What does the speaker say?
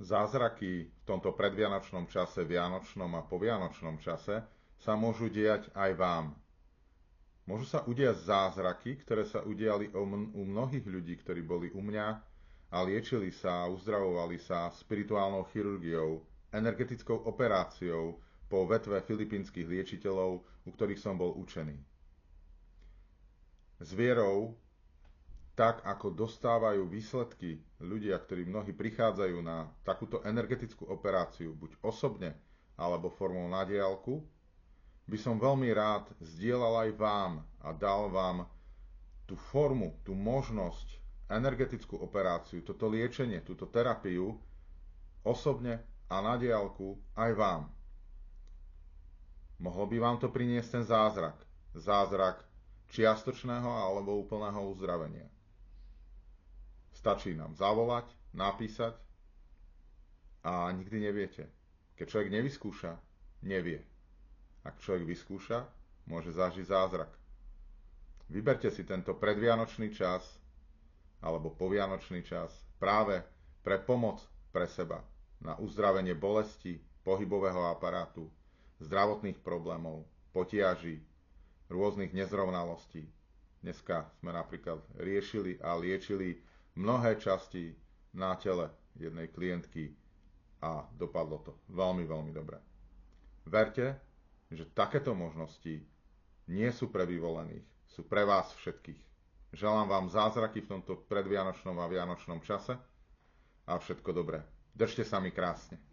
Zázraky v tomto predvianočnom čase, vianočnom a povianočnom čase sa môžu diať aj vám. Môžu sa udiať zázraky, ktoré sa udiali u mnohých ľudí, ktorí boli u mňa a liečili sa, uzdravovali sa spirituálnou chirurgiou, energetickou operáciou po vetve filipínskych liečiteľov, u ktorých som bol učený. S vierou, tak ako dostávajú výsledky ľudia, ktorí mnohí prichádzajú na takúto energetickú operáciu, buď osobne, alebo formou na diaľku, by som veľmi rád zdieľal aj vám a dal vám tú formu, tú možnosť, energetickú operáciu, toto liečenie, túto terapiu osobne a na diaľku aj vám. Mohlo by vám to priniesť ten zázrak. Zázrak čiastočného alebo úplného uzdravenia. Stačí nám zavolať, napísať a nikdy neviete. Keď človek nevyskúša, nevie. Ak človek vyskúša, môže zažiť zázrak. Vyberte si tento predvianočný čas alebo povianočný čas práve pre pomoc pre seba na uzdravenie bolesti, pohybového aparátu, zdravotných problémov, potiaží, rôznych nezrovnalostí. Dneska sme napríklad riešili a liečili mnohé časti na tele jednej klientky a dopadlo to veľmi, veľmi dobre. Verte, že takéto možnosti nie sú pre vyvolených, sú pre vás všetkých. Želám vám zázraky v tomto predvianočnom a vianočnom čase a všetko dobré. Držte sa mi krásne.